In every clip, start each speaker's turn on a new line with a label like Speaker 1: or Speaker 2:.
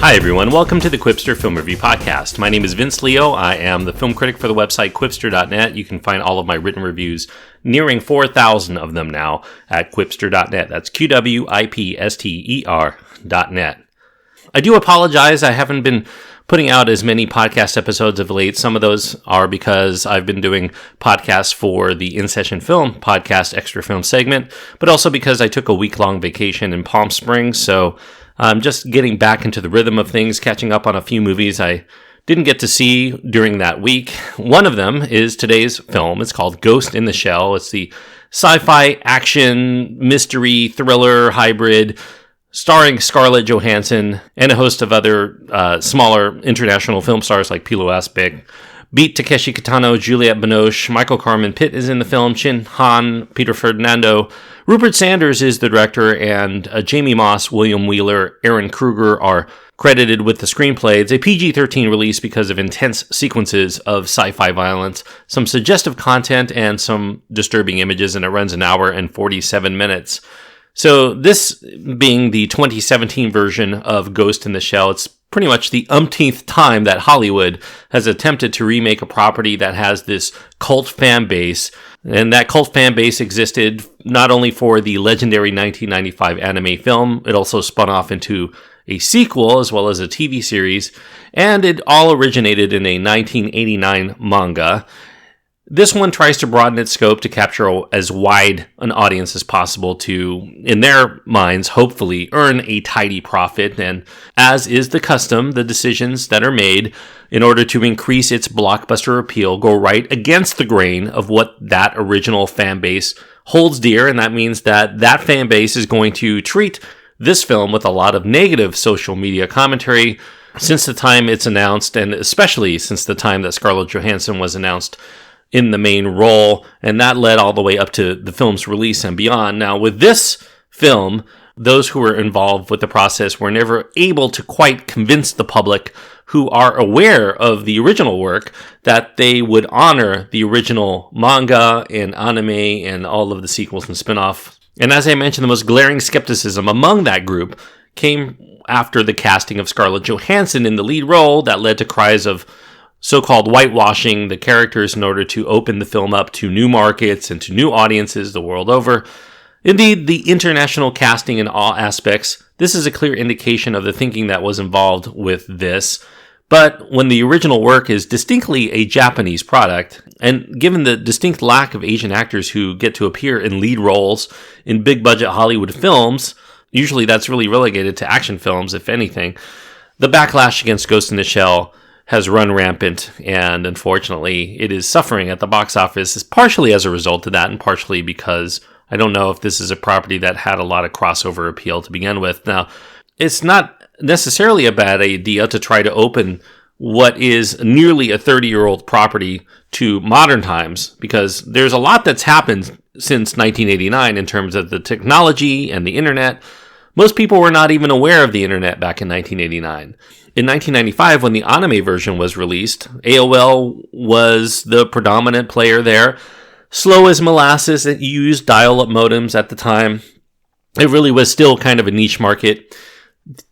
Speaker 1: Hi everyone, welcome to the Quipster Film Review Podcast. My name is Vince Leo. I am the film critic for the website Quipster.net. You can find all of my written reviews, nearing 4,000 of them now, at Quipster.net. That's QWIPSTER.net. I do apologize, I haven't been putting out as many podcast episodes of late. Some of those are because I've been doing podcasts for the In Session Film podcast extra film segment, but also because I took a week-long vacation in Palm Springs, so I'm just getting back into the rhythm of things, catching up on a few movies I didn't get to see during that week. One of them is today's film. It's called Ghost in the Shell. It's the sci-fi action mystery thriller hybrid starring Scarlett Johansson and a host of other smaller international film stars like Pilo Asbæk. Beat Takeshi Kitano, Juliette Binoche, Michael Carmen Pitt is in the film, Chin Han, Peter Ferdinando, Rupert Sanders is the director, and Jamie Moss, William Wheeler, Aaron Kruger are credited with the screenplay. It's a PG-13 release because of intense sequences of sci-fi violence, some suggestive content, and some disturbing images, and it runs an hour and 47 minutes. So this being the 2017 version of Ghost in the Shell, it's pretty much the umpteenth time that Hollywood has attempted to remake a property that has this cult fan base. And that cult fan base existed not only for the legendary 1995 anime film, it also spun off into a sequel as well as a TV series, and it all originated in a 1989 manga. This one tries to broaden its scope to capture as wide an audience as possible to, in their minds, hopefully earn a tidy profit. And as is the custom, the decisions that are made in order to increase its blockbuster appeal go right against the grain of what that original fan base holds dear. And that means that that fan base is going to treat this film with a lot of negative social media commentary since the time it's announced, and especially since the time that Scarlett Johansson was announced in the main role, and that led all the way up to the film's release and beyond. Now, with this film, those who were involved with the process were never able to quite convince the public who are aware of the original work that they would honor the original manga and anime and all of the sequels and spin-offs. And as I mentioned, the most glaring skepticism among that group came after the casting of Scarlett Johansson in the lead role that led to cries of so-called whitewashing the characters in order to open the film up to new markets and to new audiences the world over. Indeed, the international casting in all aspects, this is a clear indication of the thinking that was involved with this. But when the original work is distinctly a Japanese product, and given the distinct lack of Asian actors who get to appear in lead roles in big-budget Hollywood films, usually that's really relegated to action films, if anything, the backlash against Ghost in the Shell has run rampant, and unfortunately it is suffering at the box office, partially as a result of that and partially because I don't know if this is a property that had a lot of crossover appeal to begin with. Now, it's not necessarily a bad idea to try to open what is nearly a 30-year-old property to modern times, because there's a lot that's happened since 1989 in terms of the technology and the internet. Most people were not even aware of the internet back in 1989. In 1995, when the anime version was released, AOL was the predominant player there. Slow as molasses, it used dial-up modems at the time. It really was still kind of a niche market.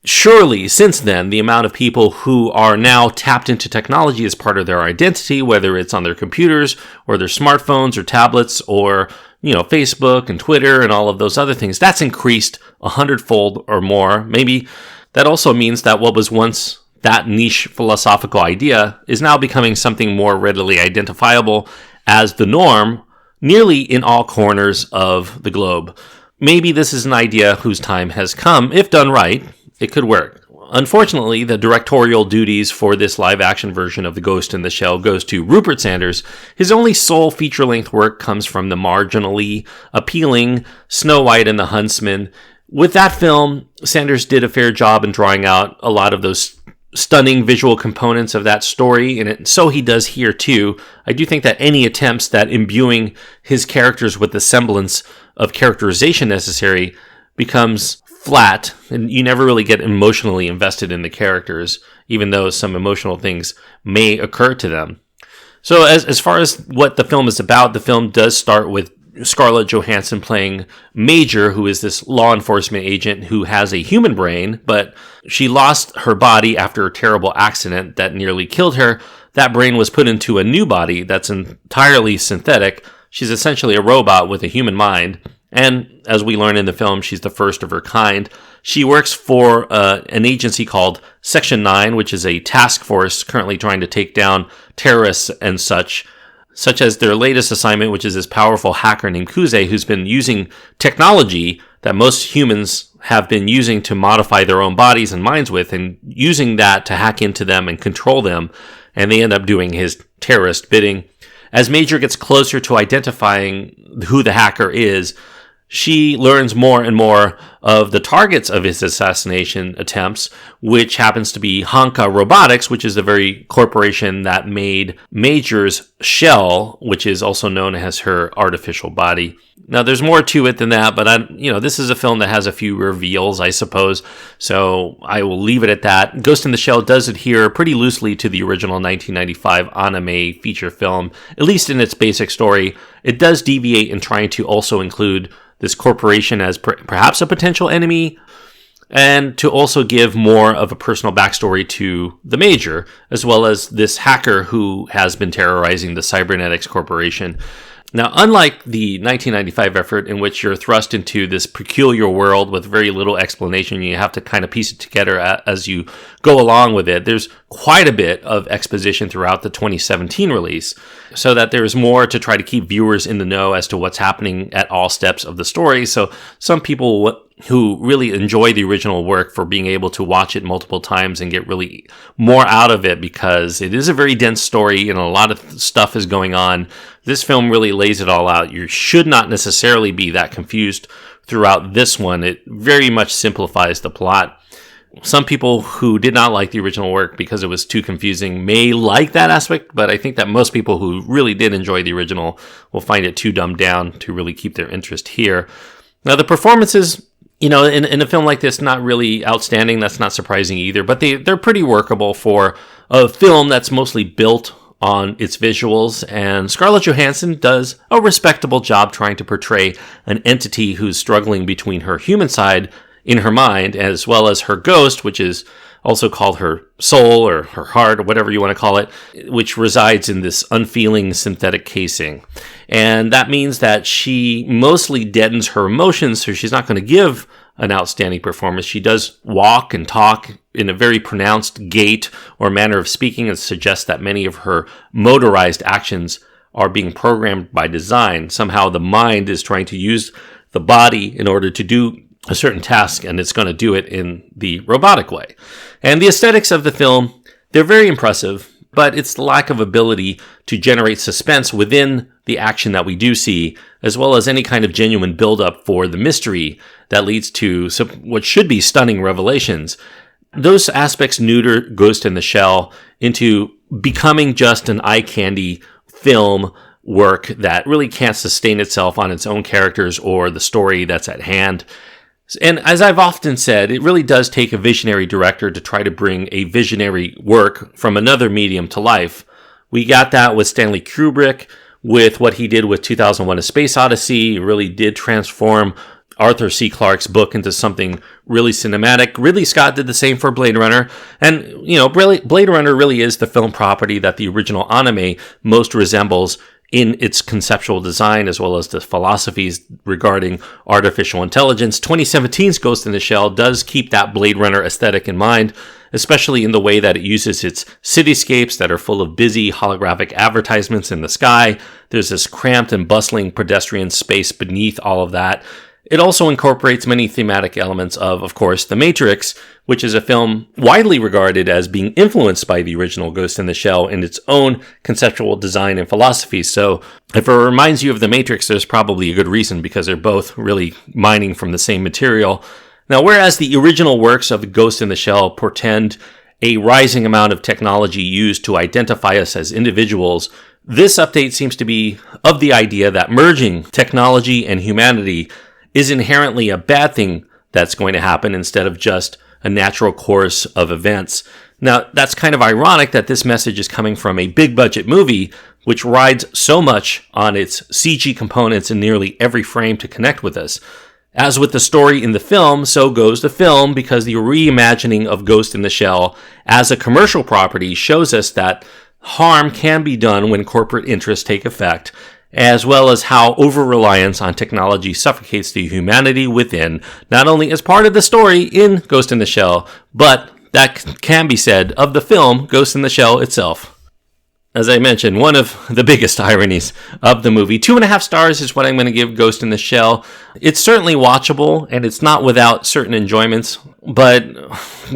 Speaker 1: Surely, since then, the amount of people who are now tapped into technology as part of their identity, whether it's on their computers or their smartphones or tablets or, Facebook and Twitter and all of those other things, that's increased 100-fold or more. Maybe that also means that what was once that niche philosophical idea is now becoming something more readily identifiable as the norm nearly in all corners of the globe. Maybe this is an idea whose time has come. If done right, it could work. Unfortunately, the directorial duties for this live-action version of The Ghost in the Shell goes to Rupert Sanders. His only sole feature-length work comes from the marginally appealing Snow White and the Huntsman. With that film, Sanders did a fair job in drawing out a lot of those stunning visual components of that story, and so he does here too. I do think that any attempts at imbuing his characters with the semblance of characterization necessary becomes flat, and you never really get emotionally invested in the characters, even though some emotional things may occur to them. So as far as what the film is about, the film does start with Scarlett Johansson playing Major, who is this law enforcement agent who has a human brain, but she lost her body after a terrible accident that nearly killed her. That brain was put into a new body that's entirely synthetic. She's essentially a robot with a human mind. And as we learn in the film, she's the first of her kind. She works for an agency called Section 9, which is a task force currently trying to take down terrorists and such as their latest assignment, which is this powerful hacker named Kuze, who's been using technology that most humans have been using to modify their own bodies and minds with, and using that to hack into them and control them. And they end up doing his terrorist bidding. As Major gets closer to identifying who the hacker is, she learns more and more of the targets of his assassination attempts, which happens to be Hanka Robotics, which is the very corporation that made Major's shell, which is also known as her artificial body. Now, there's more to it than that, but this is a film that has a few reveals, I suppose, so I will leave it at that. Ghost in the Shell does adhere pretty loosely to the original 1995 anime feature film, at least in its basic story. It does deviate in trying to also include this corporation as perhaps a potential enemy, and to also give more of a personal backstory to the Major, as well as this hacker who has been terrorizing the Cybernetics Corporation. Now, unlike the 1995 effort, in which you're thrust into this peculiar world with very little explanation, you have to kind of piece it together as you go along with it, there's quite a bit of exposition throughout the 2017 release, so that there's more to try to keep viewers in the know as to what's happening at all steps of the story. So some people who really enjoy the original work for being able to watch it multiple times and get really more out of it, because it is a very dense story and a lot of stuff is going on. This film really lays it all out. You should not necessarily be that confused throughout this one. It very much simplifies the plot. Some people who did not like the original work because it was too confusing may like that aspect, but I think that most people who really did enjoy the original will find it too dumbed down to really keep their interest here. Now, the performances, in a film like this, not really outstanding. That's not surprising either, but they're pretty workable for a film that's mostly built on its visuals, and Scarlett Johansson does a respectable job trying to portray an entity who's struggling between her human side in her mind, as well as her ghost, which is also called her soul or her heart or whatever you want to call it, which resides in this unfeeling synthetic casing. And that means that she mostly deadens her emotions, so she's not going to give an outstanding performance. She does walk and talk in a very pronounced gait or manner of speaking, and suggests that many of her motorized actions are being programmed by design. Somehow the mind is trying to use the body in order to do a certain task, and it's going to do it in the robotic way. And the aesthetics of the film, they're very impressive, but it's the lack of ability to generate suspense within the action that we do see, as well as any kind of genuine build-up for the mystery that leads to what should be stunning revelations. Those aspects neuter Ghost in the Shell into becoming just an eye candy film work that really can't sustain itself on its own characters or the story that's at hand. And as I've often said, it really does take a visionary director to try to bring a visionary work from another medium to life. We got that with Stanley Kubrick, with what he did with 2001: A Space Odyssey. He really did transform Arthur C. Clarke's book into something really cinematic. Ridley Scott did the same for Blade Runner. And, Blade Runner really is the film property that the original anime most resembles in its conceptual design, as well as the philosophies regarding artificial intelligence. 2017's Ghost in the Shell does keep that Blade Runner aesthetic in mind, especially in the way that it uses its cityscapes that are full of busy holographic advertisements in the sky. There's this cramped and bustling pedestrian space beneath all of that. It also incorporates many thematic elements of course, The Matrix, which is a film widely regarded as being influenced by the original Ghost in the Shell in its own conceptual design and philosophy. So if it reminds you of The Matrix, there's probably a good reason, because they're both really mining from the same material. Now, whereas the original works of Ghost in the Shell portend a rising amount of technology used to identify us as individuals, this update seems to be of the idea that merging technology and humanity is inherently a bad thing that's going to happen instead of just a natural course of events. Now, that's kind of ironic that this message is coming from a big budget movie, which rides so much on its CG components in nearly every frame to connect with us. As with the story in the film, so goes the film, because the reimagining of Ghost in the Shell as a commercial property shows us that harm can be done when corporate interests take effect, as well as how over-reliance on technology suffocates the humanity within, not only as part of the story in Ghost in the Shell, but that can be said of the film Ghost in the Shell itself. As I mentioned, one of the biggest ironies of the movie. 2.5 stars is what I'm going to give Ghost in the Shell. It's certainly watchable, and it's not without certain enjoyments, but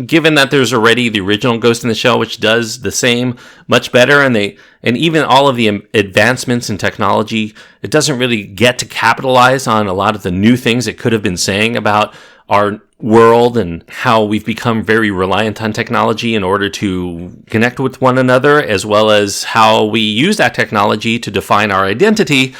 Speaker 1: given that there's already the original Ghost in the Shell, which does the same much better, and even all of the advancements in technology, it doesn't really get to capitalize on a lot of the new things it could have been saying about our world and how we've become very reliant on technology in order to connect with one another, as well as how we use that technology to define our identity.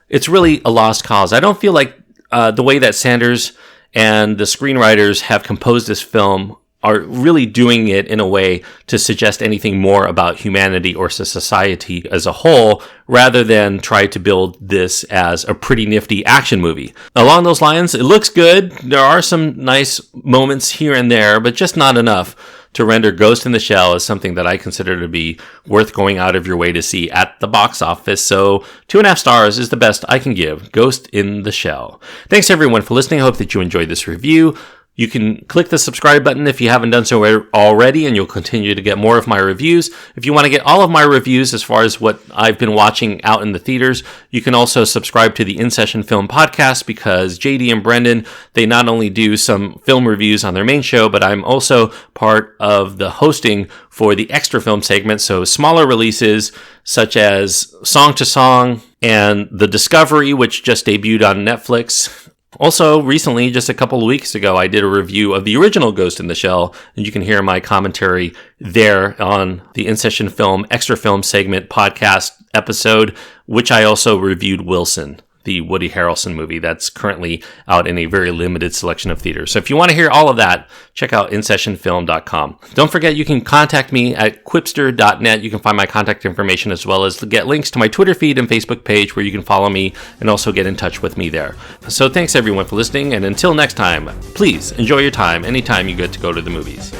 Speaker 1: It's really a lost cause. I don't feel like the way that Sanders and the screenwriters have composed this film are really doing it in a way to suggest anything more about humanity or society as a whole, rather than try to build this as a pretty nifty action movie. Along those lines, it looks good. There are some nice moments here and there, but just not enough to render Ghost in the Shell as something that I consider to be worth going out of your way to see at the box office. So 2.5 stars is the best I can give Ghost in the Shell. Thanks everyone for listening. I hope that you enjoyed this review. You can click the subscribe button if you haven't done so already, and you'll continue to get more of my reviews. If you want to get all of my reviews as far as what I've been watching out in the theaters, you can also subscribe to the In Session Film podcast, because JD and Brendan, they not only do some film reviews on their main show, but I'm also part of the hosting for the extra film segment, so smaller releases such as Song to Song and The Discovery, which just debuted on Netflix. Also, recently, just a couple of weeks ago, I did a review of the original Ghost in the Shell, and you can hear my commentary there on the In Session Film Extra Film Segment podcast episode, which I also reviewed Wilson, the Woody Harrelson movie that's currently out in a very limited selection of theaters. So if you want to hear all of that, check out InSessionFilm.com. Don't forget, you can contact me at quipster.net. You can find my contact information, as well as get links to my Twitter feed and Facebook page where you can follow me and also get in touch with me there. So thanks everyone for listening, and until next time, please enjoy your time anytime you get to go to the movies.